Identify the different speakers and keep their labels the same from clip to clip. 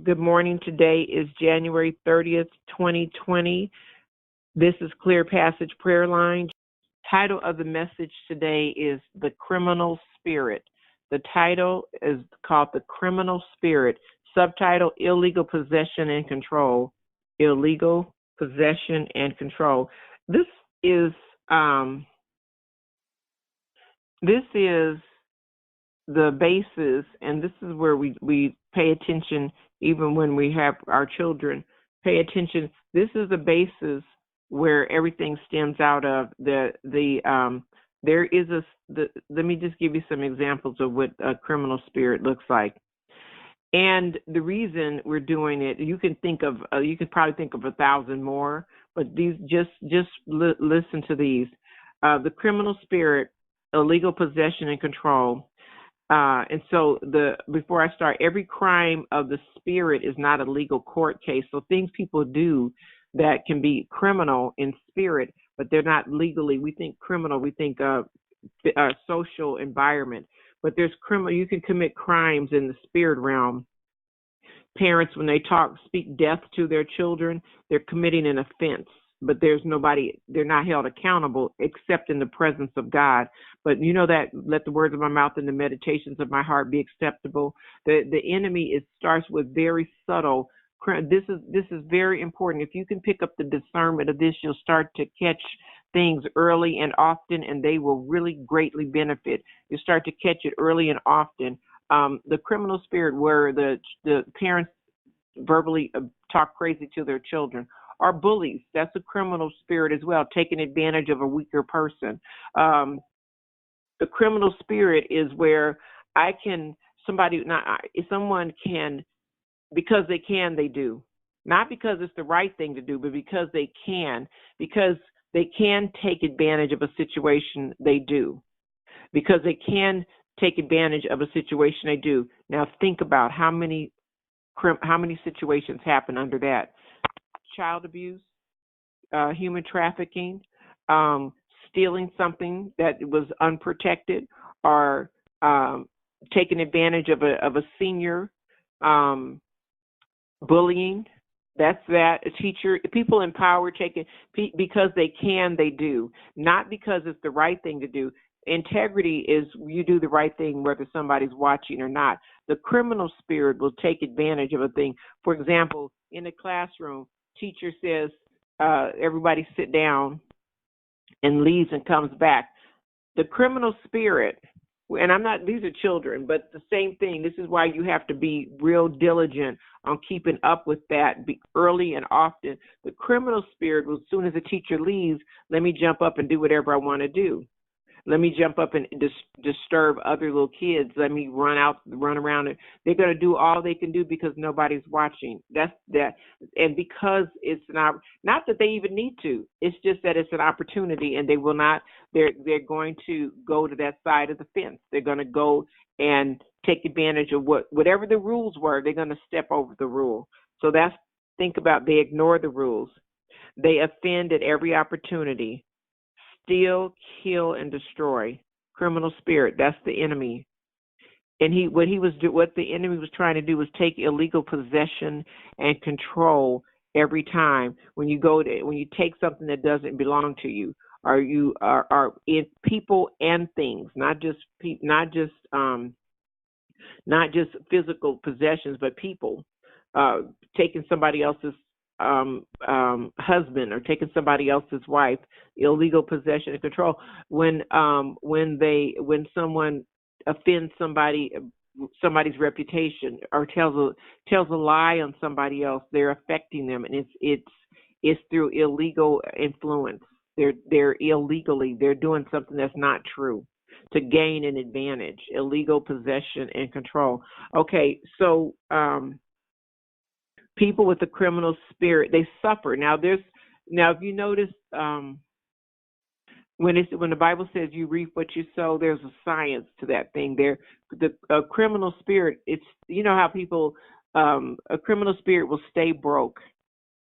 Speaker 1: Good morning. Today is January 30th, 2020. This is Clear Passage Prayer Line. Title of the message today is The Criminal Spirit. The title is called The Criminal Spirit. Subtitle, Illegal Possession and Control. Illegal Possession and Control. This is the basis, and this is where we pay attention even when we have our children. Pay attention. This is the basis where everything stems out of. Let me just give you some examples of what a criminal spirit looks like. And the reason we're doing it, you can probably think of 1,000 more, but these listen to these. The criminal spirit, illegal possession and control. And so before I start, every crime of the spirit is not a legal court case. So things people do that can be criminal in spirit, but they're not legally. We think criminal, we think social environment, but there's criminal. You can commit crimes in the spirit realm. Parents, when they speak death to their children, they're committing an offense. But they're not held accountable except in the presence of God. But you know that, let the words of my mouth and the meditations of my heart be acceptable. The enemy starts with very subtle. This is very important. If you can pick up the discernment of this, you'll start to catch things early and often, and they will really greatly benefit. You start to catch it early and often. The criminal spirit, where the parents verbally talk crazy to their children, are bullies. That's a criminal spirit as well, taking advantage of a weaker person. The criminal spirit is where someone can, because they can, they do. Not because it's the right thing to do, but because they can take advantage of a situation, they do. Because they can take advantage of a situation, they do. Now think about how many situations happen under that. Child abuse, human trafficking, stealing something that was unprotected, or taking advantage of a senior, bullying. That's that. A teacher, people in power because they can, they do. Not because it's the right thing to do. Integrity is you do the right thing whether somebody's watching or not. The criminal spirit will take advantage of a thing. For example, in a classroom, teacher says, everybody sit down, and leaves and comes back. The criminal spirit, and these are children, but the same thing. This is why you have to be real diligent on keeping up with that, be early and often. The criminal spirit will, as soon as the teacher leaves, let me jump up and do whatever I want to do. Let me jump up and disturb other little kids. Let me run around. They're going to do all they can do because nobody's watching. That's that. And because it's not that they even need to. It's just that it's an opportunity, and they will not. They're going to go to that side of the fence. They're going to go and take advantage of whatever the rules were. They're going to step over the rule. So think about, they ignore the rules. They offend at every opportunity. Steal, kill, and destroy. Criminal spirit, that's the enemy. And what the enemy was trying to do was take illegal possession and control every time. When you take something that doesn't belong to you, or you are in people and things, not just physical possessions, but people, taking somebody else's husband or taking somebody else's wife. Illegal possession and control. When someone offends somebody's reputation, or tells a lie on somebody else, they're affecting them, and it's through illegal influence. They're doing something that's not true to gain an advantage. Illegal possession and control. Okay, so people with the criminal spirit, they suffer. Now if you notice, when the Bible says you reap what you sow, there's a science to that thing. The criminal spirit, it's, you know how people, a criminal spirit will stay broke,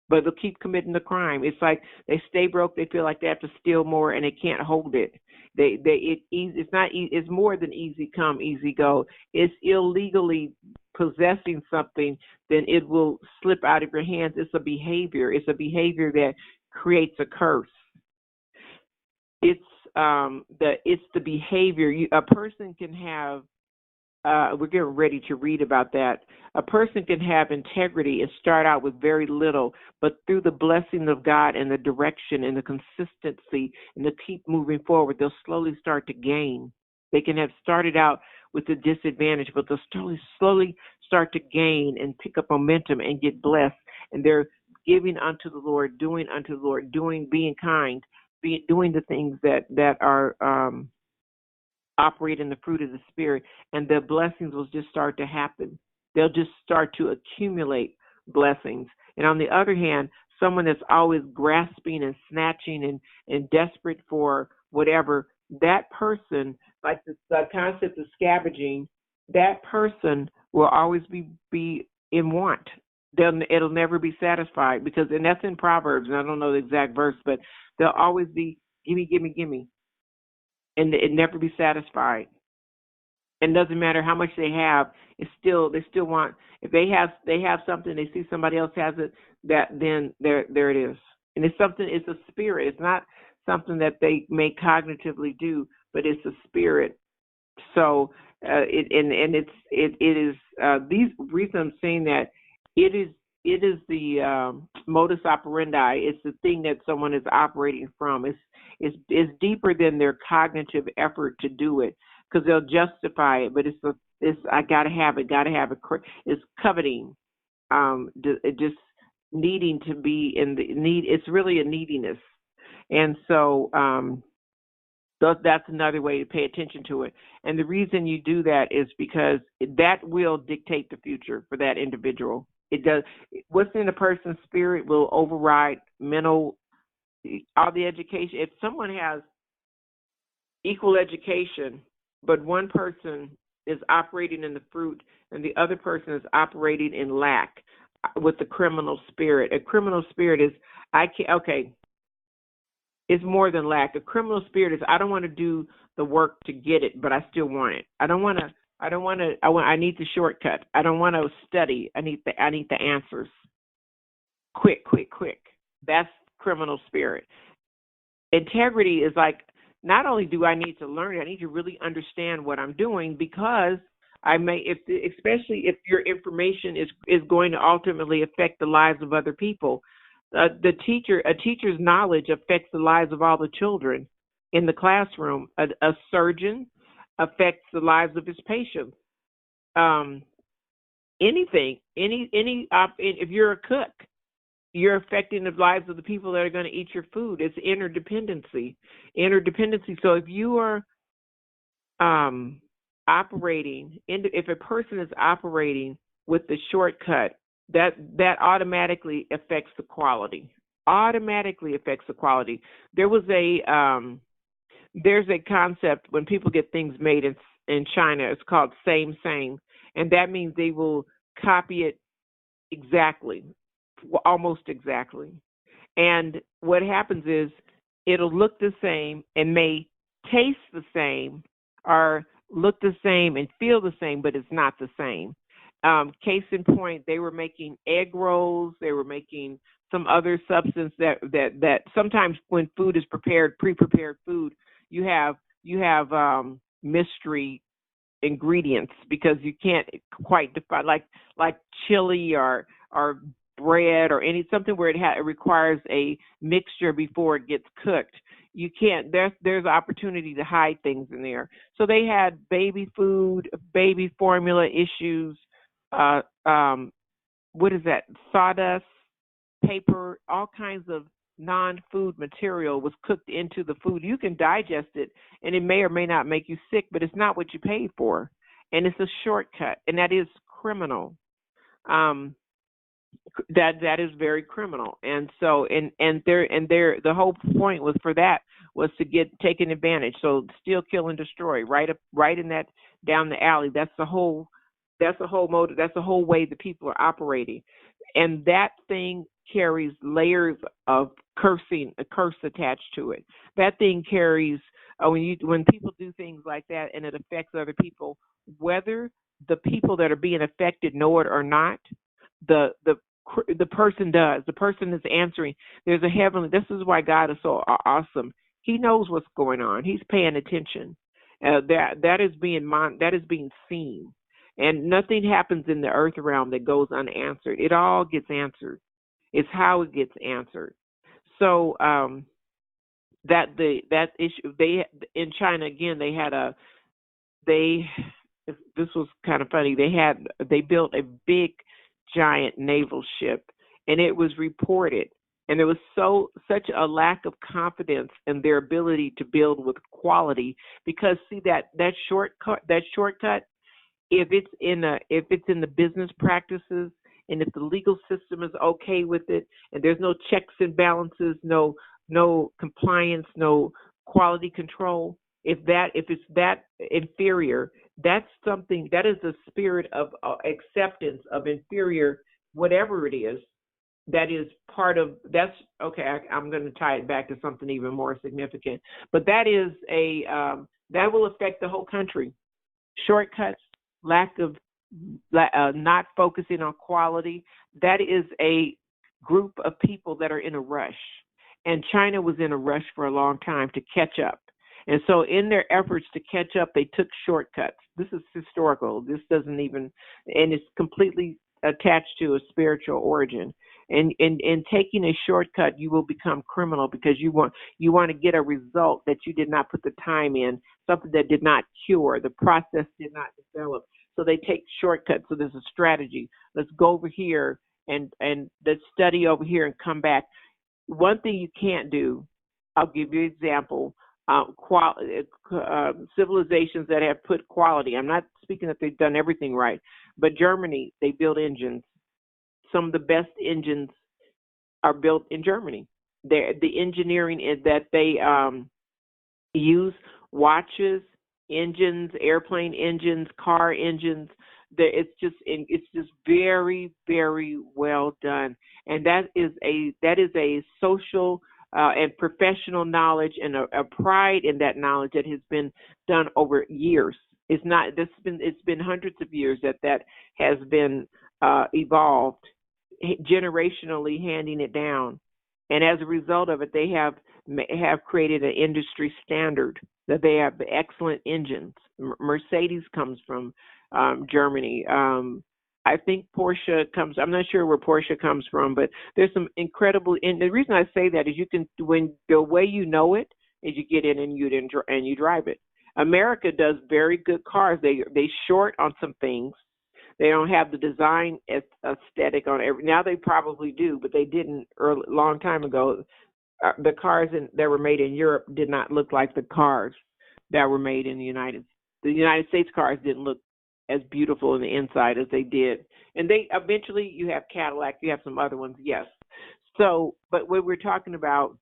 Speaker 1: but they'll keep committing the crime. It's like they stay broke. They feel like they have to steal more, and they can't hold it. It's more than easy come, easy go. It's illegally possessing something, then it will slip out of your hands. It's a behavior. It's a behavior that creates a curse. It's the behavior. A person can have. We're getting ready to read about that. A person can have integrity and start out with very little, but through the blessing of God and the direction and the consistency and the keep moving forward, they'll slowly start to gain. They can have started out with a disadvantage, but they'll slowly start to gain and pick up momentum and get blessed. And they're giving unto the Lord, doing unto the Lord, being kind, doing the things that are operate in the fruit of the Spirit, and the blessings will just start to happen. They'll just start to accumulate blessings. And on the other hand, someone that's always grasping and snatching and desperate for whatever, that person, like the concept of scavenging, that person will always be in want. It'll never be satisfied, because, and that's in Proverbs, and I don't know the exact verse, but they'll always be gimme, gimme, gimme, and it never be satisfied. And doesn't matter how much they have, they still want. If they have something, they see somebody else has it, then there it is. And it's a spirit. It's not something that they may cognitively do, but it's a spirit. So it is these reason I'm saying that it is the modus operandi. It's the thing that someone is operating from. It's deeper than their cognitive effort to do it, because they'll justify it. But it's I gotta have it. It's coveting. Just needing to be in the need. It's really a neediness, and so that's another way to pay attention to it. And the reason you do that is because that will dictate the future for that individual. It does. What's in a person's spirit will override mental, all the education. If someone has equal education, but one person is operating in the fruit and the other person is operating in lack with the criminal spirit. A criminal spirit is, it's more than lack. A criminal spirit is, I don't want to do the work to get it, but I still want it. I need the shortcut. I don't want to study. I need the answers. Quick. That's criminal spirit. Integrity is like, not only do I need to learn it, I need to really understand what I'm doing, because especially if your information is going to ultimately affect the lives of other people. A teacher's knowledge affects the lives of all the children in the classroom. A surgeon affects the lives of his patients. If you're a cook, you're affecting the lives of the people that are going to eat your food. It's interdependency. So if you are if a person is operating with the shortcut, that automatically affects the quality. There's a concept when people get things made in China. It's called same, and that means they will copy it exactly, almost exactly. And what happens is it'll look the same and may taste the same, or look the same and feel the same, but it's not the same. Case in point, they were making egg rolls. They were making some other substance that sometimes when food is prepared, pre-prepared food, you have mystery ingredients, because you can't quite define, like chili or bread or something where it requires a mixture before it gets cooked. You can't. There's opportunity to hide things in there. So they had baby food, baby formula issues. What is that? Sawdust, paper, all kinds of non-food material was cooked into the food. You can digest it, and it may or may not make you sick, but it's not what you paid for, and it's a shortcut, and that is criminal. That is very criminal. And so the whole point was to get taken advantage. So steal, kill, and destroy, right in that down the alley. That's the whole motive. That's the whole way the people are operating, and that thing carries layers of a curse attached to it. That thing carries when people do things like that, and it affects other people, whether the people that are being affected know it or not, the the the person does. The person is answering. There's a heavenly. This is why God is so awesome. He knows what's going on. He's paying attention. That is that is being seen, and nothing happens in the earth realm that goes unanswered. It all gets answered. It's how it gets answered. So that issue they in China again they this was kind of funny. They built a big giant naval ship, and it was reported, and there was such a lack of confidence in their ability to build with quality, because see that shortcut, if it's in the business practices, and if the legal system is okay with it, and there's no checks and balances, no compliance, no quality control, if it's that inferior, that's something that is the spirit of acceptance of inferior, whatever it is. That is part of that's okay. I'm going to tie it back to something even more significant, but that is that will affect the whole country. Shortcuts, lack of not focusing on quality. That is a group of people that are in a rush. And China was in a rush for a long time to catch up. And so, in their efforts to catch up, they took shortcuts. This is historical. This doesn't even, and it's completely attached to a spiritual origin. And in taking a shortcut, you will become criminal because you want to get a result that you did not put the time in, something that did not cure, the process did not develop. So they take shortcuts. So there's a strategy. Let's go over here and let's study over here and come back. One thing you can't do, I'll give you an example. Civilizations that have put quality. I'm not speaking that they've done everything right, but Germany, they build engines. Some of the best engines are built in Germany. The engineering is that they use watches, engines, airplane engines, car engines. It's just very, very well done, and that is a social and professional knowledge and a pride in that knowledge that has been done over years. It's been hundreds of years that has been evolved generationally, handing it down, and as a result of it, they have created an industry standard that they have excellent engines. Mercedes comes from Germany. I think Porsche comes. I'm not sure where Porsche comes from, but there's some incredible. And the reason I say that is when the way you know it is you get in and you drive it. America does very good cars. They short on some things. They don't have the design aesthetic on every. Now they probably do, but they didn't long time ago. The cars that were made in Europe did not look like the cars that were made in the United States. Cars didn't look as beautiful in the inside as they did. And they eventually, you have Cadillac, you have some other ones, yes. So, but what we're talking about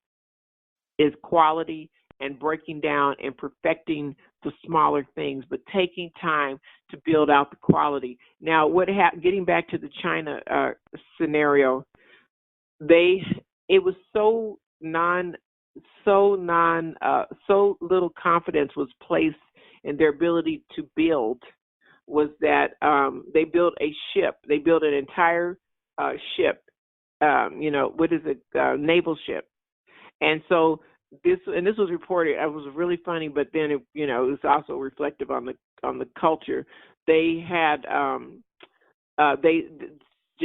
Speaker 1: is quality and breaking down and perfecting the smaller things, but taking time to build out the quality. Now, getting back to the China scenario, it was so little confidence was placed in their ability to build, was that they built a ship. They built an entire ship, naval ship. And so this was reported. It was really funny, but then it was also reflective on the culture. They had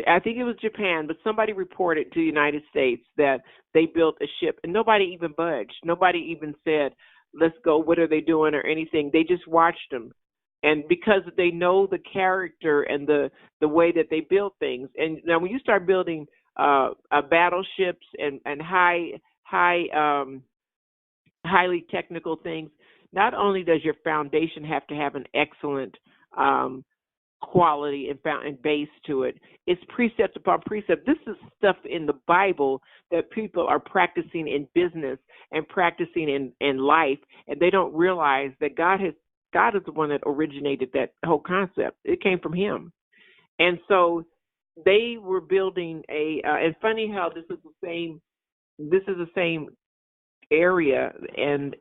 Speaker 1: I think it was Japan, but somebody reported to the United States that they built a ship, and nobody even budged. Nobody even said, "Let's go. What are they doing?" or anything. They just watched them. And because they know the character and the way that they build things, and now when you start building battleships and highly technical things, not only does your foundation have to have an excellent quality and base to it, it's precept upon precept. This is stuff in the Bible that people are practicing in business and practicing in life, and they don't realize that God is the one that originated that whole concept. It came from Him. And so they were building and funny how this is the same area and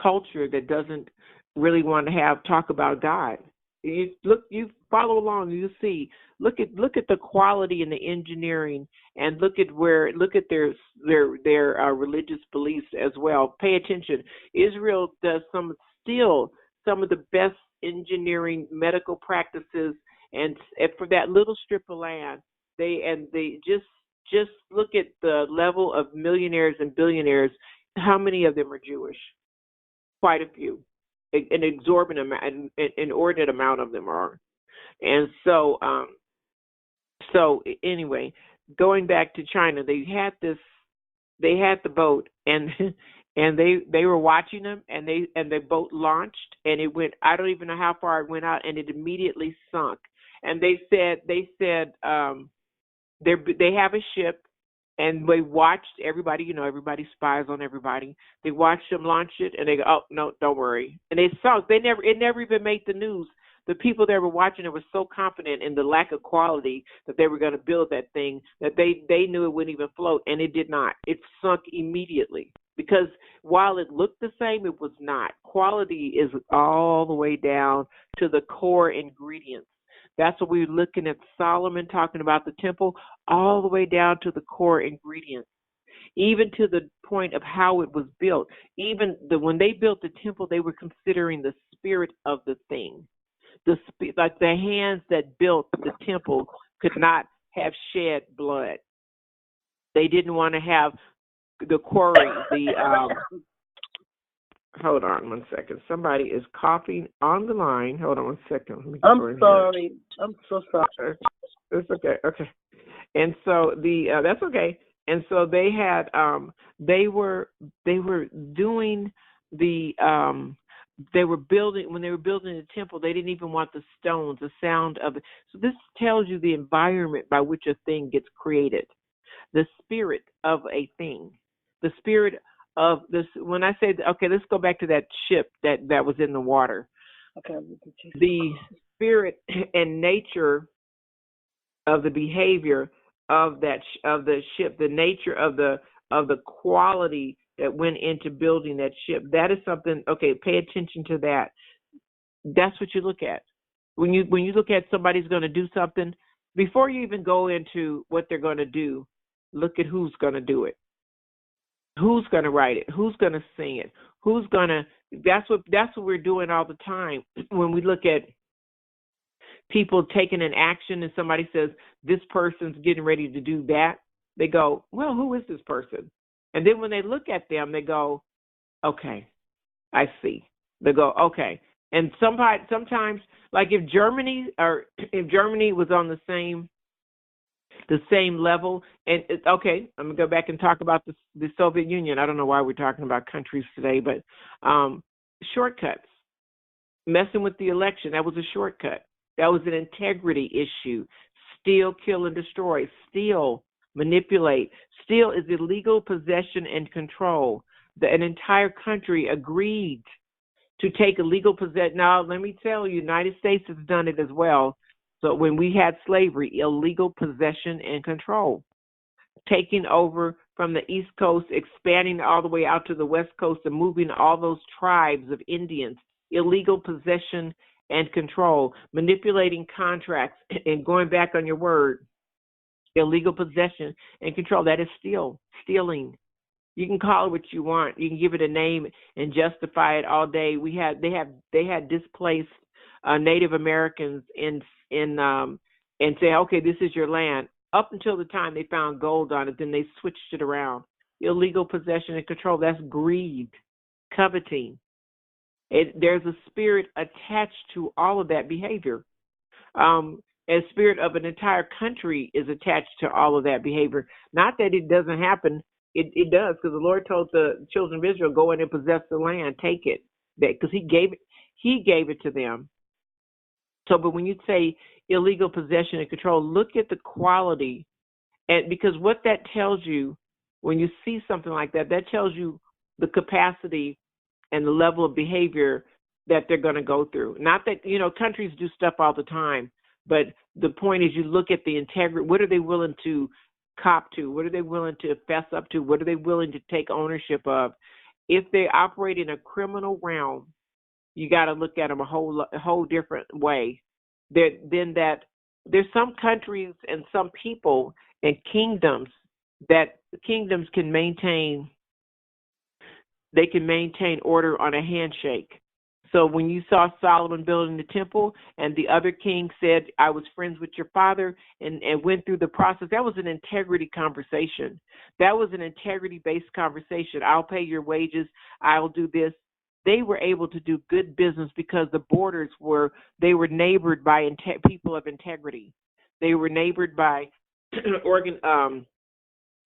Speaker 1: culture that doesn't really want to talk about God. You follow along, you see. Look at the quality and the engineering, and look at their religious beliefs as well. Pay attention. Israel does some of the best engineering medical practices, and for that little strip of land, they just look at the level of millionaires and billionaires. How many of them are Jewish? Quite a few. An exorbitant amount, an inordinate amount of them are. And so anyway, going back to China, they had the boat, and and they were watching them, and the boat launched, and it went. I don't even know how far it went out, and it immediately sunk. And they said they have a ship, and they watched everybody. Everybody spies on everybody. They watched them launch it, and they go, "Oh no, don't worry." And they sunk. It never even made the news. The people that were watching it were so confident in the lack of quality that they were going to build that thing that they knew it wouldn't even float, and it did not. It sunk immediately because while it looked the same, it was not. Quality is all the way down to the core ingredients. That's what we're looking at Solomon talking about the temple, all the way down to the core ingredients, even to the point of how it was built. When they built the temple, they were considering the spirit of the thing. Like the hands that built the temple could not have shed blood. They didn't want to have the quarry. Hold on one second. Somebody is coughing on the line. Hold on one second.
Speaker 2: I'm sorry. I'm so sorry.
Speaker 1: It's okay. Okay. And so that's okay. And so they had they were doing the they were building when they were building the temple. They didn't even want the stones, the sound of it. So this tells you the environment by which a thing gets created, the spirit of a thing, the spirit of this. When I say, okay, let's go back to that ship that was in the water.
Speaker 2: Okay.
Speaker 1: The spirit and nature of the behavior of the ship, the nature of the quality that went into building that ship. That is something. Okay, pay attention to that. That's what you look at when you look at somebody's going to do something. Before you even go into what they're going to do, look at who's going to do it. Who's going to write it? Who's going to sing it? Who's going to? That's what we're doing all the time when we look at people taking an action and somebody says this person's getting ready to do that. They go, well, who is this person? And then when they look at them, they go, okay, I see. They go, okay. And sometimes, like if Germany was on the same level, and okay, I'm gonna go back and talk about the Soviet Union. I don't know why we're talking about countries today, but shortcuts, messing with the election, that was a shortcut. That was an integrity issue. Steal, kill, and destroy. Steal, manipulate. Steal is illegal possession and control. An entire country agreed to take illegal possession. Now, let me tell you, the United States has done it as well. So when we had slavery, illegal possession and control, taking over from the East Coast, expanding all the way out to the West Coast and moving all those tribes of Indians, illegal possession and control, manipulating contracts and going back on your word, illegal possession and control. That is stealing. You can call it what you want. You can give it a name and justify it all day. They had displaced Native Americans and say, okay, this is your land. Up until the time they found gold on it, then they switched it around. Illegal possession and control. That's greed, coveting. There's a spirit attached to all of that behavior. A spirit of an entire country is attached to all of that behavior. Not that it doesn't happen. It does, because the Lord told the children of Israel, go in and possess the land, take it. Because he gave it to them. So, but when you say illegal possession and control, look at the quality. And because what that tells you, when you see something like that, that tells you the capacity and the level of behavior that they're going to go through. Not that, countries do stuff all the time, but the point is you look at the integrity. What are they willing to cop to? What are they willing to fess up to? What are they willing to take ownership of? If they operate in a criminal realm, you got to look at them a whole different way. There's some countries and some people and kingdoms that kingdoms can maintain. They can maintain order on a handshake. So when you saw Solomon building the temple and the other king said, I was friends with your father, and went through the process, that was an integrity conversation. That was an integrity-based conversation. I'll pay your wages. I'll do this. They were able to do good business because the borders they were neighbored by people of integrity. They were neighbored by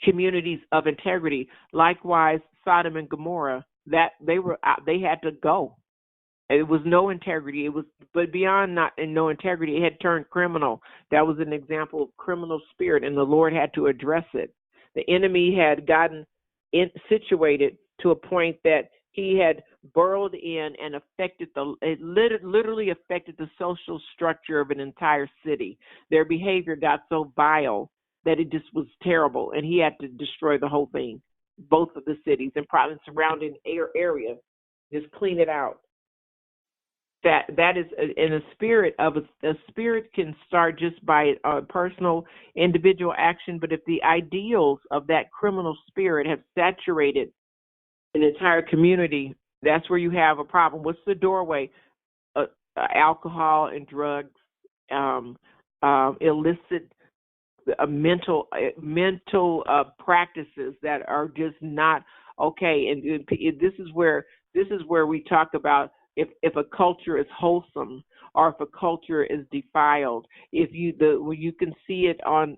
Speaker 1: communities of integrity. Likewise, Sodom and Gomorrah, that they had to go. It was no integrity. But beyond no integrity, it had turned criminal. That was an example of criminal spirit, and the Lord had to address it. The enemy had gotten situated to a point that he had burrowed in and literally affected the social structure of an entire city. Their behavior got so vile that it just was terrible, and he had to destroy the whole thing, both of the cities and probably surrounding area, just clean it out. That is in a spirit of a spirit can start just by personal individual action, but if the ideals of that criminal spirit have saturated an entire community, that's where you have a problem. What's the doorway? Alcohol and drugs, illicit mental practices that are just not okay. And this is where we talk about if a culture is wholesome or if a culture is defiled. When you can see it on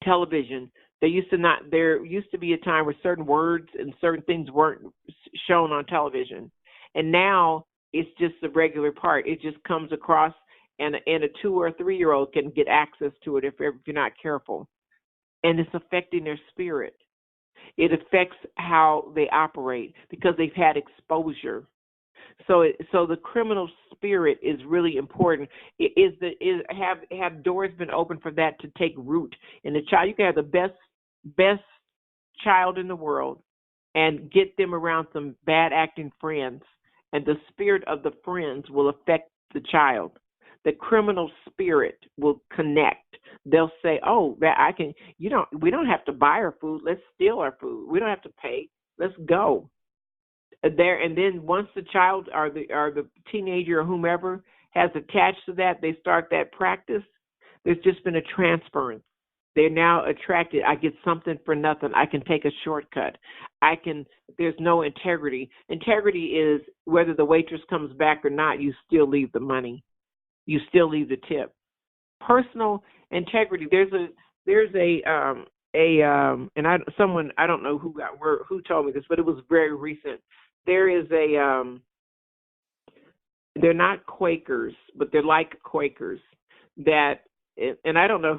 Speaker 1: television. There used to be a time where certain words and certain things weren't shown on television, and now it's just a regular part. It just comes across, and a 2 or 3 year old can get access to it if you're not careful, and it's affecting their spirit. It affects how they operate because they've had exposure. So the criminal spirit is really important. Have doors been open for that to take root in the child? You can have the best child in the world and get them around some bad acting friends, and the spirit of the friends will affect the child. The criminal spirit will connect. They'll say, "Oh, that I can. We don't have to buy our food. Let's steal our food. We don't have to pay. Let's go." There, and then once the child or the teenager or whomever has attached to that, they start that practice. There's just been a transference. They're now attracted. I get something for nothing. I can take a shortcut. There's no integrity. Integrity is whether the waitress comes back or not, you still leave the money. You still leave the tip. Personal integrity. There's a and I don't know who told me this, but it was very recent. There is they're not Quakers, but they're like Quakers that, and I don't know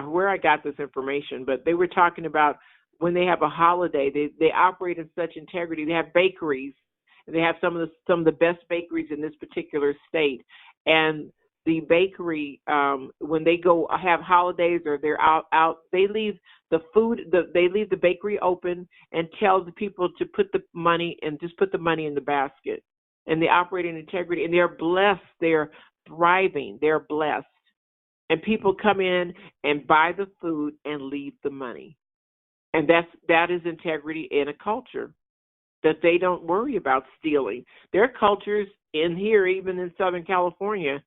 Speaker 1: where I got this information, but they were talking about when they have a holiday, they operate in such integrity. They have bakeries, and they have some of the best bakeries in this particular state, and the bakery, when they go have holidays or they're out, they leave they leave the bakery open and tell the people to put the money in the basket. And they operate in integrity, and they're blessed. They're thriving. They're blessed. And people come in and buy the food and leave the money. And that is integrity in a culture, that they don't worry about stealing. There are cultures in here, even in Southern California,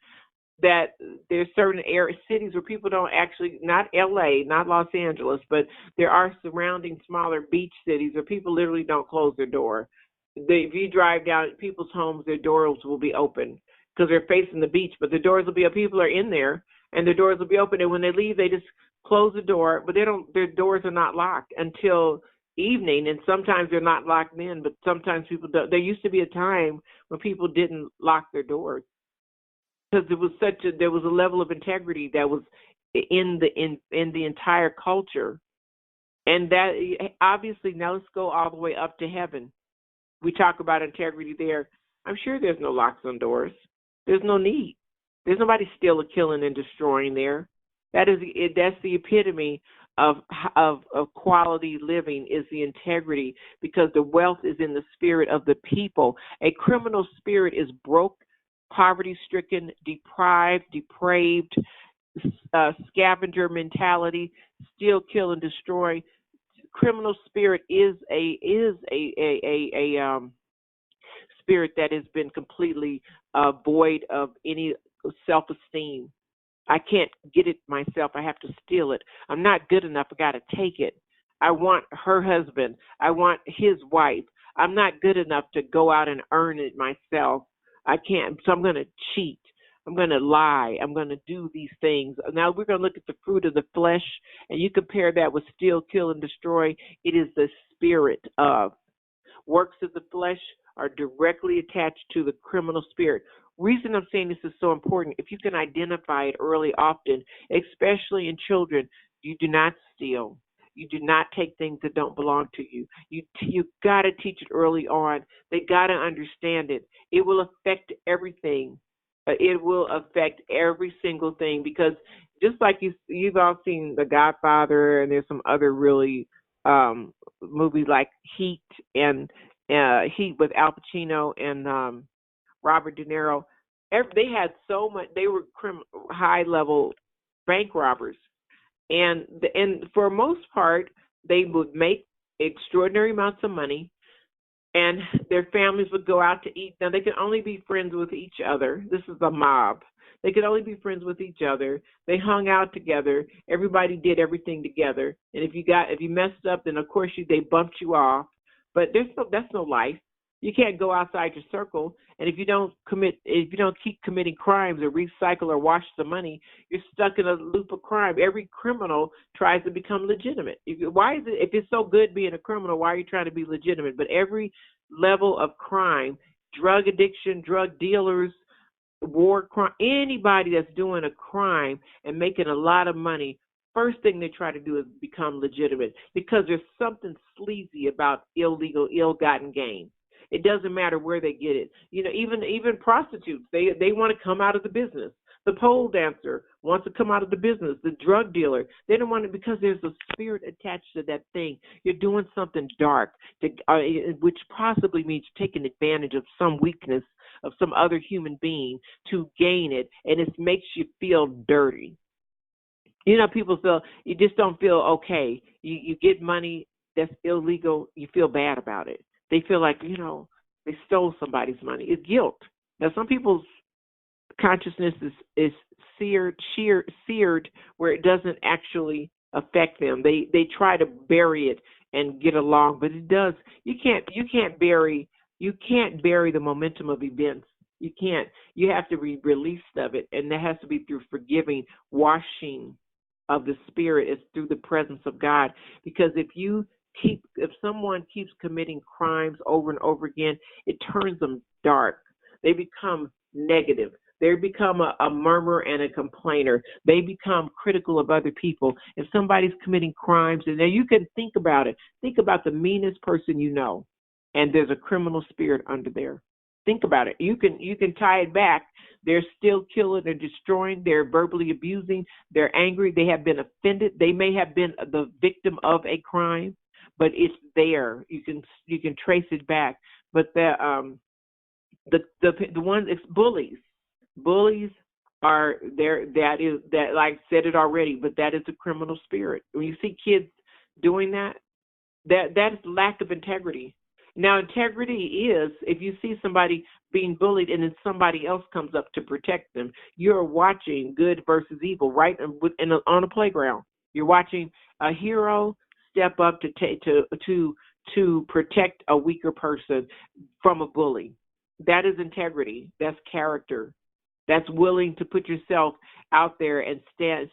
Speaker 1: that there's certain cities where people don't actually, not LA, not Los Angeles, but there are surrounding smaller beach cities where people literally don't close their door. If you drive down people's homes, their doors will be open because they're facing the beach, but the doors will be open. People are in there and their doors will be open, and when they leave, they just close the door, but their doors are not locked until evening, and sometimes they're not locked in, but sometimes people don't. There used to be a time when people didn't lock their doors, because there was a level of integrity that was in the entire culture. And that obviously, now let's go all the way up to heaven. We talk about integrity there. I'm sure there's no locks on doors. There's no need. There's nobody stealing, killing, and destroying there. That's the epitome of quality living is the integrity, because the wealth is in the spirit of the people. A criminal spirit is broke, poverty-stricken, deprived, depraved, scavenger mentality, steal, kill, and destroy. Criminal spirit is a spirit that has been completely void of any self-esteem. I can't get it myself. I have to steal it. I'm not good enough. I got to take it. I want her husband. I want his wife. I'm not good enough to go out and earn it myself. I can't. So I'm going to cheat. I'm going to lie. I'm going to do these things. Now we're going to look at the fruit of the flesh, and you compare that with steal, kill, and destroy. It is the spirit of. Works of the flesh are directly attached to the criminal spirit. Reason I'm saying this is so important, if you can identify it early, often, especially in children, you do not steal. You do not take things that don't belong to you. You got to teach it early on. They got to understand it. It will affect everything. It will affect every single thing, because just like you've all seen The Godfather, and there's some other really movies like Heat and Heat with Al Pacino and Robert De Niro. They had so much. They were high level bank robbers, and for most part, they would make extraordinary amounts of money, and their families would go out to eat. Now they could only be friends with each other. This is a mob. They could only be friends with each other. They hung out together. Everybody did everything together. And if you messed up, then of course they bumped you off. But that's no life. You can't go outside your circle. And if you don't keep committing crimes or recycle or wash the money, you're stuck in a loop of crime. Every criminal tries to become legitimate. If it's so good being a criminal, why are you trying to be legitimate? But every level of crime, drug addiction, drug dealers, war crime, anybody that's doing a crime and making a lot of money, first thing they try to do is become legitimate, because there's something sleazy about illegal, ill-gotten gain. It doesn't matter where they get it. Even prostitutes, they want to come out of the business. The pole dancer wants to come out of the business. The drug dealer, they don't want it, because there's a spirit attached to that thing. You're doing something dark, which possibly means taking advantage of some weakness of some other human being to gain it, and it makes you feel dirty. People feel, you just don't feel okay. You get money that's illegal, you feel bad about it. They feel like, they stole somebody's money. It's guilt. Now, some people's consciousness is seared where it doesn't actually affect them. They try to bury it and get along, but it does. You can't bury the momentum of events. You can't. You have to be released of it, and that has to be through forgiving, washing of the spirit. Is through the presence of God. Because if someone keeps committing crimes over and over again, it turns them dark. They become negative. They become a murmurer and a complainer. They become critical of other people. If somebody's committing crimes, and then you can think about it. Think about the meanest person you know, and there's a criminal spirit under there. Think about it. You can tie it back. They're still killing, they're destroying, they're verbally abusing, they're angry, they have been offended. They may have been the victim of a crime, but it's there. You can trace it back. But the ones, it's bullies. Bullies are there. That like I said it already, but that is a criminal spirit. When you see kids doing that is lack of integrity. Now, integrity is if you see somebody being bullied and then somebody else comes up to protect them. You're watching good versus evil, right? On a playground, you're watching a hero step up to protect a weaker person from a bully. That is integrity. That's character. That's willing to put yourself out there and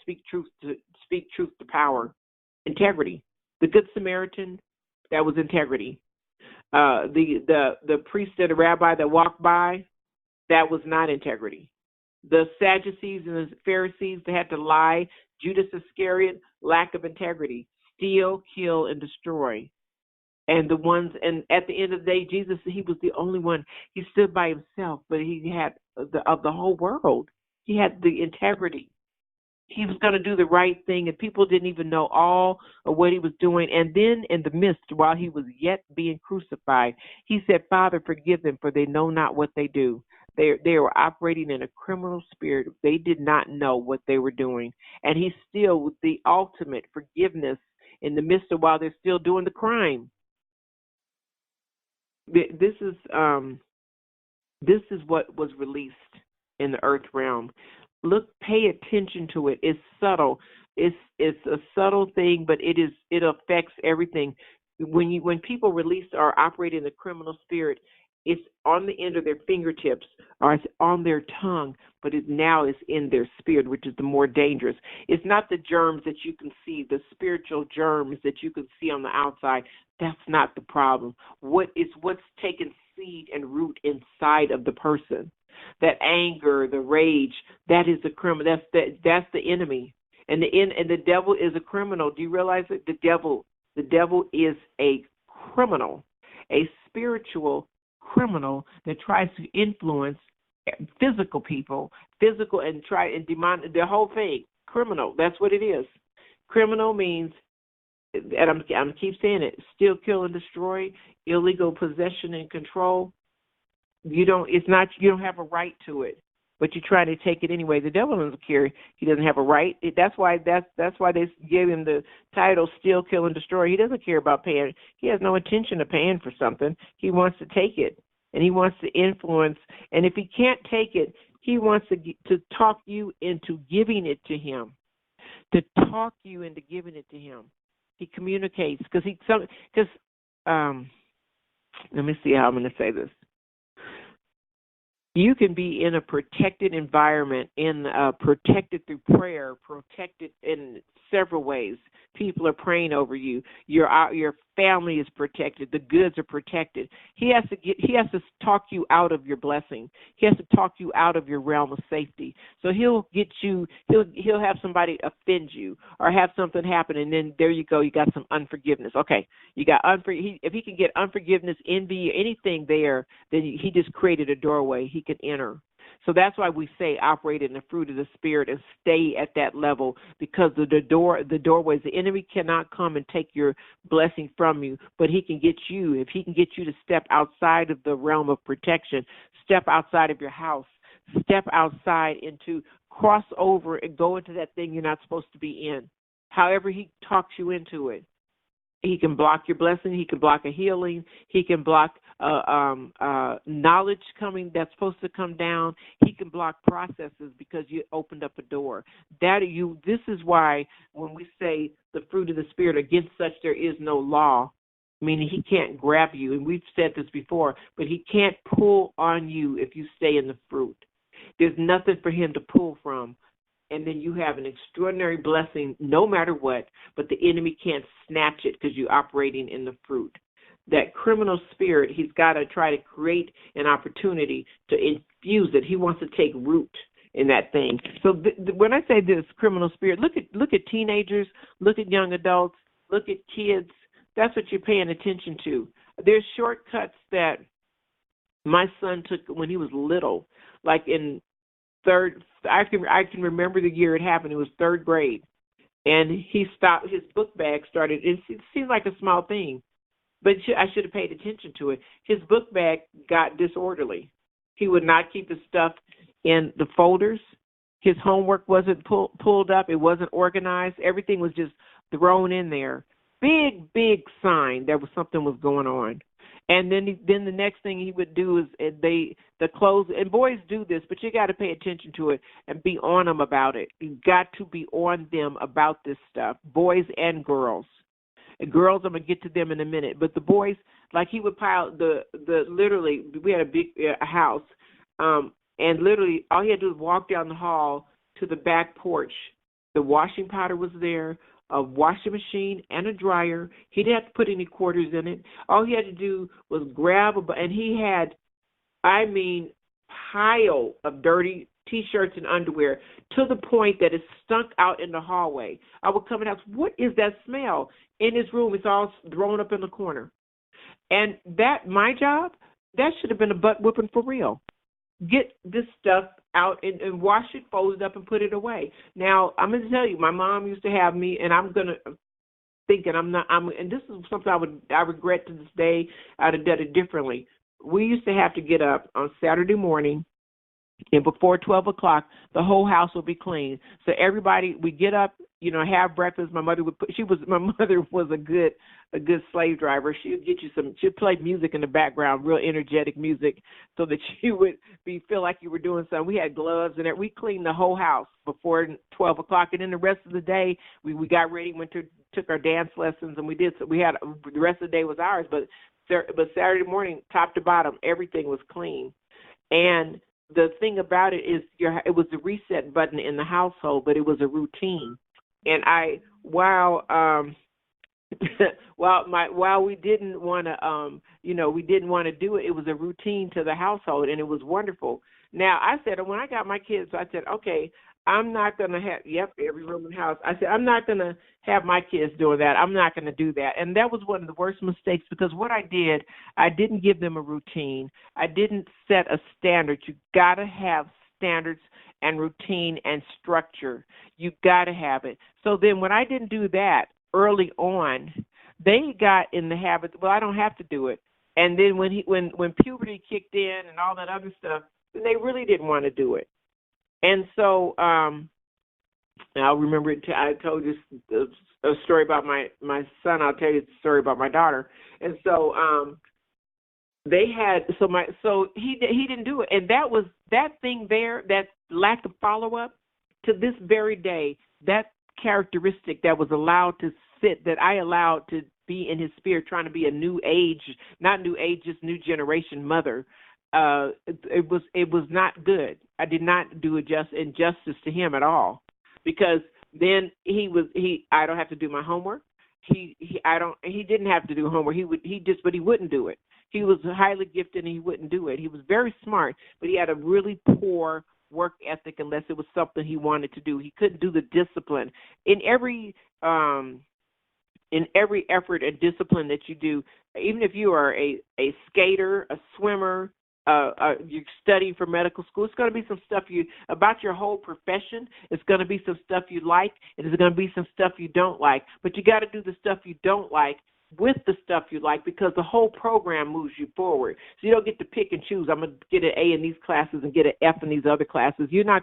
Speaker 1: speak truth to power. Integrity. The Good Samaritan, that was integrity. The priest or the rabbi that walked by, that was not integrity. The Sadducees and the Pharisees, they had to lie. Judas Iscariot, lack of integrity. Steal, kill, and destroy. And at the end of the day, Jesus, he was the only one. He stood by himself, but he had of the whole world. He had the integrity. He was going to do the right thing, and people didn't even know all of what he was doing. And then in the midst, while he was yet being crucified, he said, Father, forgive them, for they know not what they do. They were operating in a criminal spirit. They did not know what they were doing. And he still, with the ultimate forgiveness in the midst of while they're still doing the crime. This is what was released in the earth realm. Look, pay attention to it. It's subtle. It's a subtle thing, but it affects everything. When people release or operate in the criminal spirit, it's on the end of their fingertips or it's on their tongue, but it now is in their spirit, which is the more dangerous. It's not the germs that you can see, the spiritual germs that you can see on the outside. That's not the problem. What's taken seed and root inside of the person? That anger, the rage, that is the criminal. That's the enemy, and the devil is a criminal. Do you realize that the devil is a criminal, a spiritual criminal that tries to influence physical people, and demon the whole thing. Criminal. That's what it is. Criminal means, and I'm keep saying it: steal, kill, and destroy, illegal possession and control. You don't have a right to it, but you try to take it anyway. The devil doesn't care. He doesn't have a right. That's why they gave him the title steal, kill, and destroy. He doesn't care about paying. He has no intention of paying for something. He wants to take it, and he wants to influence. And if he can't take it, he wants to talk you into giving it to him. To talk you into giving it to him. He communicates let me see how I'm going to say this. You can be in a protected environment, protected through prayer, protected in several ways. People are praying over you. Your family is protected. The goods are protected. He has to talk you out of your blessing. He has to talk you out of your realm of safety. So he'll have somebody offend you or have something happen, and then there you go. You got some unforgiveness. Okay, you got if he can get unforgiveness, envy, anything there, then he just created a doorway. He can enter. So that's why we say operate in the fruit of the Spirit and stay at that level, because the doorways, the enemy cannot come and take your blessing from you, but he can get you. If he can get you to step outside of the realm of protection, step outside of your house, step outside into cross over and go into that thing you're not supposed to be in. However he talks you into it. He can block your blessing. He can block a healing. He can block knowledge that's supposed to come down. He can block processes because you opened up a door. This is why when we say the fruit of the Spirit, against such there is no law, meaning he can't grab you. And we've said this before, but he can't pull on you if you stay in the fruit. There's nothing for him to pull from. And then you have an extraordinary blessing no matter what, but the enemy can't snatch it because you're operating in the fruit. That criminal spirit, he's got to try to create an opportunity to infuse it. He wants to take root in that thing. So when I say this criminal spirit, look at teenagers, look at young adults, look at kids. That's what you're paying attention to. There's shortcuts that my son took when he was little, like in third. I can remember the year it happened. It was third grade, and he stopped. His book bag started. It seemed like a small thing, but I should have paid attention to it. His book bag got disorderly. He would not keep his stuff in the folders. His homework wasn't pulled up. It wasn't organized. Everything was just thrown in there. Big sign that something was going on. And then the next thing he would do is the clothes, and boys do this, but you got to pay attention to it and be on them about it. You got to be on them about this stuff, boys and girls. And girls, I'm gonna get to them in a minute, but the boys, like he would pile literally. We had a big house, and literally all he had to do was walk down the hall to the back porch. The washing powder was there, a washing machine and a dryer. He didn't have to put any quarters in it. All he had to do was grab and he had, pile of dirty T-shirts and underwear to the point that it stunk out in the hallway. I would come in and ask, what is that smell? In his room, it's all thrown up in the corner. And my job, that should have been a butt whipping for real. Get this stuff out and wash it, fold it up, and put it away. Now, I'm going to tell you, my mom used to have me, and I'm going to thinking and this is something I regret to this day. I'd have done it differently. We used to have to get up on Saturday morning, and before 12 o'clock, the whole house would be clean. So everybody, we get up, have breakfast. My mother was a good slave driver. She would get you she'd play music in the background, real energetic music, so that you would feel like you were doing something. We had gloves and we cleaned the whole house before 12 o'clock, and then the rest of the day we got ready, took our dance lessons, and we had the rest of the day was ours. But Saturday morning, top to bottom, everything was clean. And the thing about it is, it was the reset button in the household, but it was a routine. And while we didn't want to do it, it was a routine to the household, and it was wonderful. Now, I said, when I got my kids, I said, okay, I'm not going to have, every room in the house. I said, I'm not going to have my kids doing that. I'm not going to do that. And that was one of the worst mistakes, because what I didn't give them a routine. I didn't set a standard. You got to have standards and routine and structure. You got to have it. So then when I didn't do that early on, they got in the habit, well, I don't have to do it. And then when puberty kicked in and all that other stuff, then they really didn't want to do it. And so I'll remember it. I told you a story about my son. I'll tell you a story about my daughter. And so he didn't do it, and that was that thing there, that lack of follow up. To this very day, that characteristic that was allowed to sit, that I allowed to be in his spirit, trying to be a new age, not new age, just new generation mother. It was not good. I did not do injustice to him at all, because then I don't have to do my homework. He didn't have to do homework. But he wouldn't do it. He was highly gifted and he wouldn't do it. He was very smart, but he had a really poor work ethic unless it was something he wanted to do. He couldn't do the discipline. In every effort and discipline that you do, even if you are a skater, a swimmer, you're studying for medical school, it's going to be some stuff about your whole profession. It's going to be some stuff you like, and there's going to be some stuff you don't like. But you got to do the stuff you don't like with the stuff you like, because the whole program moves you forward. So you don't get to pick and choose. I'm going to get an A in these classes and get an F in these other classes. You're not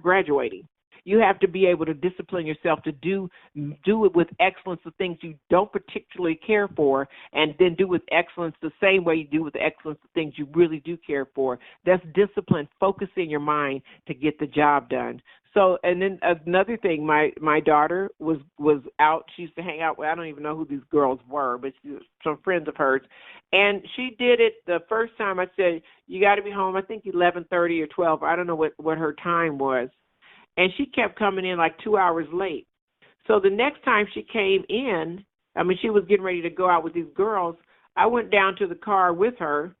Speaker 1: graduating. You have to be able to discipline yourself to do it with excellence, the things you don't particularly care for, and then do with excellence the same way you do with excellence the things you really do care for. That's discipline, focusing your mind to get the job done. So, and then another thing, my daughter was out. She used to hang out with, I don't even know who these girls were, but some friends of hers. And she did it the first time. I said, you got to be home, I think 11:30 or 12. I don't know what her time was. And she kept coming in like 2 hours late. So the next time she came in, she was getting ready to go out with these girls. I went down to the car with her,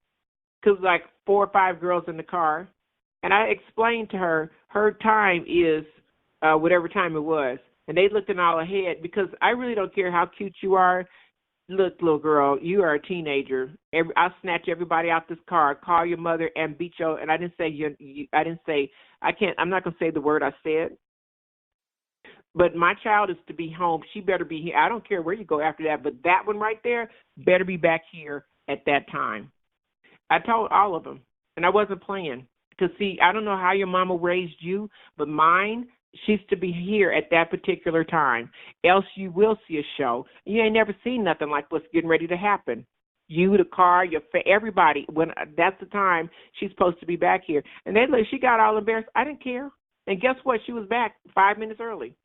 Speaker 1: because like 4 or 5 girls in the car. And I explained to her time is whatever time it was. And they looked in all ahead, because I really don't care how cute you are. Look, little girl, you are a teenager. I'll snatch everybody out this car, call your mother, and beat you. And I didn't say I'm not going to say the word I said. But my child is to be home. She better be here. I don't care where you go after that, but that one right there better be back here at that time. I told all of them, and I wasn't playing. Because, see, I don't know how your mama raised you, but mine, she's to be here at that particular time. Else you will see a show. You ain't never seen nothing like what's getting ready to happen. You, the car, everybody, when that's the time she's supposed to be back here. And she got all embarrassed. I didn't care. And guess what? She was back 5 minutes early,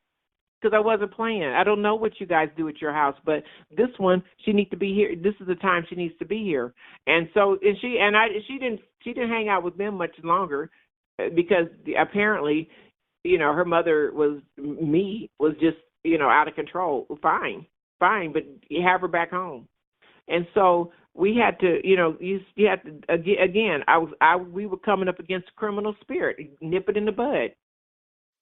Speaker 1: because I wasn't playing. I don't know what you guys do at your house, but this one, she needs to be here. This is the time she needs to be here. And so, she didn't hang out with them much longer, because apparently, her mother was just, out of control. Fine, but you have her back home. And so we had to, you had to, again, we were coming up against a criminal spirit, nip it in the bud.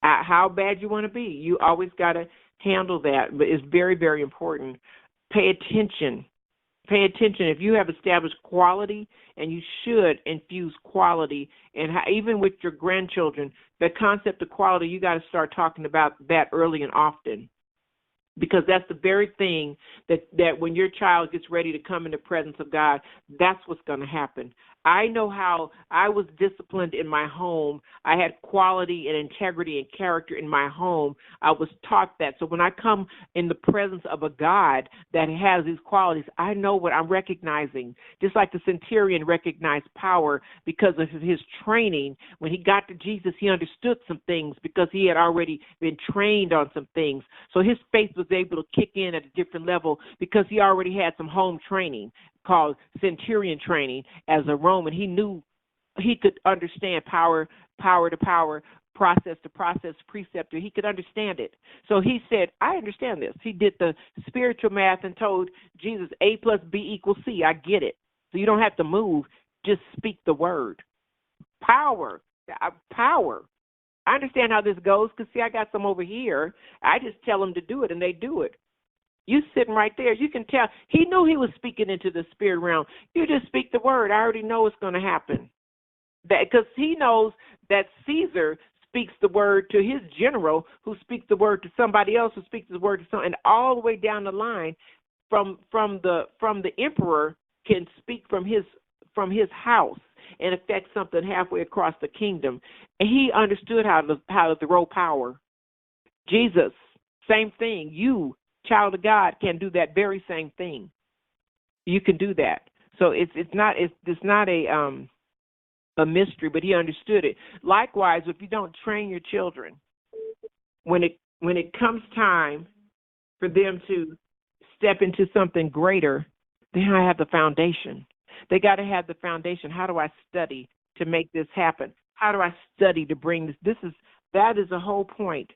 Speaker 1: How bad you want to be. You always got to handle that, but it's very, very important. Pay attention Pay attention. If you have established quality, and you should infuse quality, and even with your grandchildren, the concept of quality, you got to start talking about that early and often. Because that's the very thing that when your child gets ready to come in the presence of God, that's what's going to happen. I know how I was disciplined in my home. I had quality and integrity and character in my home. I was taught that. So when I come in the presence of a God that has these qualities, I know what I'm recognizing. Just like the centurion recognized power because of his training. When he got to Jesus, he understood some things because he had already been trained on some things. So his faith was able to kick in at a different level because he already had some home training called centurion training as a Roman. He knew he could understand power to power, process to process, precept to. He could understand it. So he said, I understand this. He did the spiritual math and told Jesus, A plus B equals C. I get it. So you don't have to move. Just speak the word. Power. I understand how this goes because, see, I got some over here. I just tell them to do it, and they do it. You sitting right there. You can tell. He knew he was speaking into the spirit realm. You just speak the word. I already know it's going to happen. Because he knows that Caesar speaks the word to his general, who speaks the word to somebody else, who speaks the word to someone, and all the way down the line from the emperor can speak from his house and affect something halfway across the kingdom. And he understood how to throw power. Jesus, same thing. You, child of God, can do that very same thing. You can do that. So it's not a mystery, but he understood it. Likewise, if you don't train your children, when it comes time for them to step into something greater, they don't have the foundation. They got to have the foundation. How do I study to make this happen? How do I study to bring this? That is the whole point.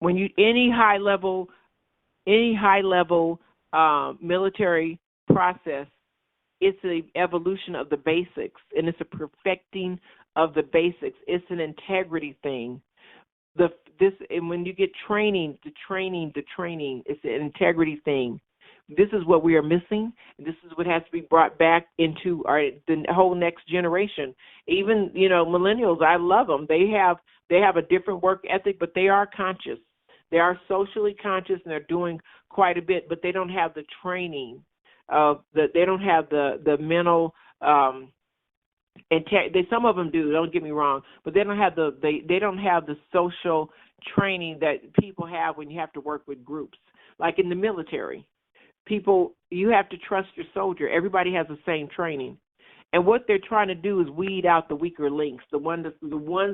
Speaker 1: When you any high level military process, it's an evolution of the basics, and it's a perfecting of the basics. It's an integrity thing. And when you get training, the training, it's an integrity thing. This is what we are missing. This is what has to be brought back into the whole next generation. Even, millennials, I love them. They have a different work ethic, but they are conscious. They are socially conscious, and they're doing quite a bit, but they don't have the training. They don't have the mental some of them do. Don't get me wrong, but they don't have the social training that people have when you have to work with groups, like in the military. People, you have to trust your soldier. Everybody has the same training. And what they're trying to do is weed out the weaker links, the ones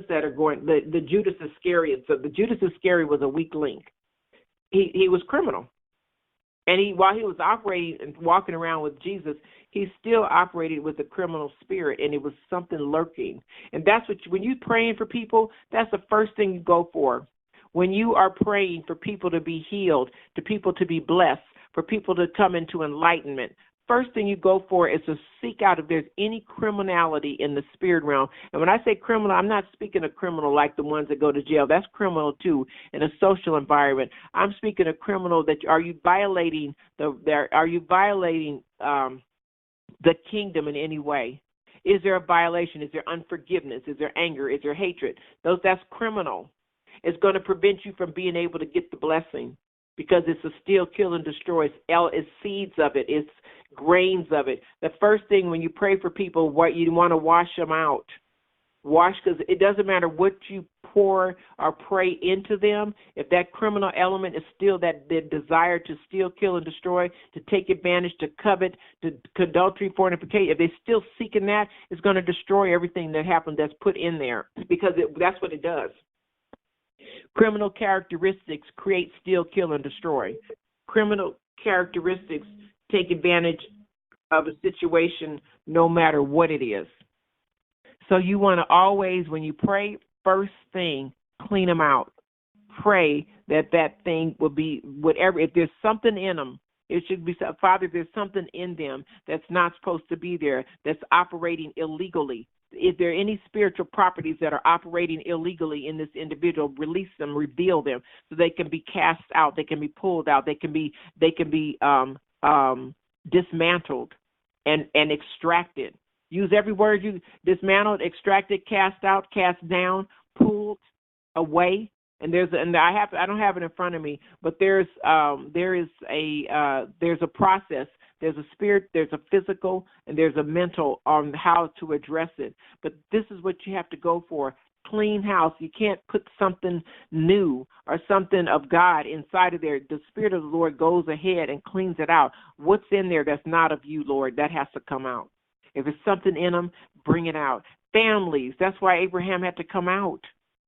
Speaker 1: that are going, the Judas Iscariot. So the Judas Iscariot was a weak link. He was criminal. And while he was operating and walking around with Jesus, he still operated with a criminal spirit, and it was something lurking. And that's when you're praying for people, that's the first thing you go for. When you are praying for people to be healed, to people to be blessed, for people to come into enlightenment, first thing you go for is to seek out if there's any criminality in the spirit realm. And when I say criminal, I'm not speaking of criminal like the ones that go to jail. That's criminal too in a social environment. I'm speaking of criminal that are you violating the kingdom in any way? Is there a violation? Is there unforgiveness? Is there anger? Is there hatred? That's criminal. It's going to prevent you from being able to get the blessing. Because it's a steal, kill, and destroy. It's seeds of it. It's grains of it. The first thing when you pray for people, what you want to wash them out. Wash, because it doesn't matter what you pour or pray into them. If that criminal element is still that desire to steal, kill, and destroy, to take advantage, to covet, to adultery, fornication, if they're still seeking that, it's going to destroy everything that happened that's put in there. Because that's what it does. Criminal characteristics create, steal, kill, and destroy. Criminal characteristics take advantage of a situation no matter what it is. So you want to always, when you pray, first thing, clean them out. Pray that thing will be whatever. If there's something in them, it should be, Father, if there's something in them that's not supposed to be there, that's operating illegally. If there are any spiritual properties that are operating illegally in this individual, release them, reveal them, so they can be cast out, they can be pulled out, they can be dismantled and extracted. Use every word you dismantled, extracted, cast out, cast down, pulled away. And I don't have it in front of me, but there is a process. There's a spirit, there's a physical, and there's a mental on how to address it. But this is what you have to go for. Clean house. You can't put something new or something of God inside of there. The Spirit of the Lord goes ahead and cleans it out. What's in there that's not of you, Lord, that has to come out. If it's something in them, bring it out. Families. That's why Abraham had to come out.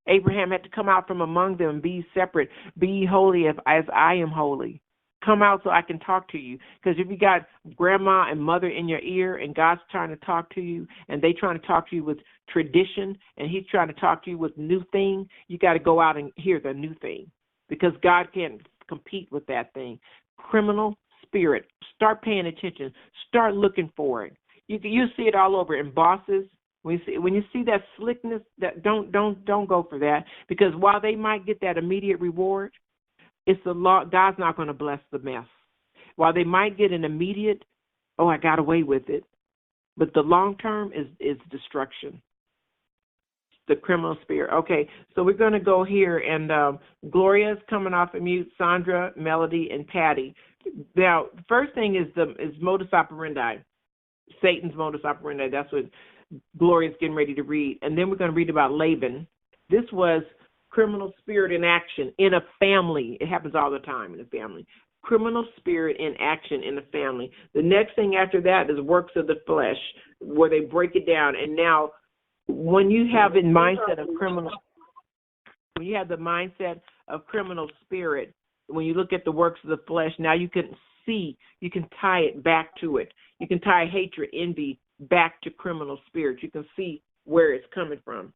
Speaker 1: Abraham had to come out from among them, be separate, be holy as I am holy. Come out so I can talk to you. Because if you got grandma and mother in your ear and God's trying to talk to you and they trying to talk to you with tradition and he's trying to talk to you with new thing, you got to go out and hear the new thing because God can't compete with that thing. Criminal spirit. Start paying attention. Start looking for it. You see it all over in bosses. When you see that slickness, that don't go for that because while they might get that immediate reward, it's the law. God's not going to bless the mess. While they might get an immediate, oh, I got away with it, but the long term is destruction. The criminal spirit. Okay, so we're going to go here, and Gloria's coming off of mute. Sandra, Melody, and Patty. Now, the first thing is modus operandi. Satan's modus operandi. That's what Gloria's getting ready to read, and then we're going to read about Laban. This was criminal spirit in action in a family. It happens all the time in a family. Criminal spirit in action in a family. The next thing after that is works of the flesh, where they break it down. And now, when you have the mindset of criminal spirit, when you look at the works of the flesh, now you can see, you can tie it back to it. You can tie hatred, envy back to criminal spirit. You can see where it's coming from.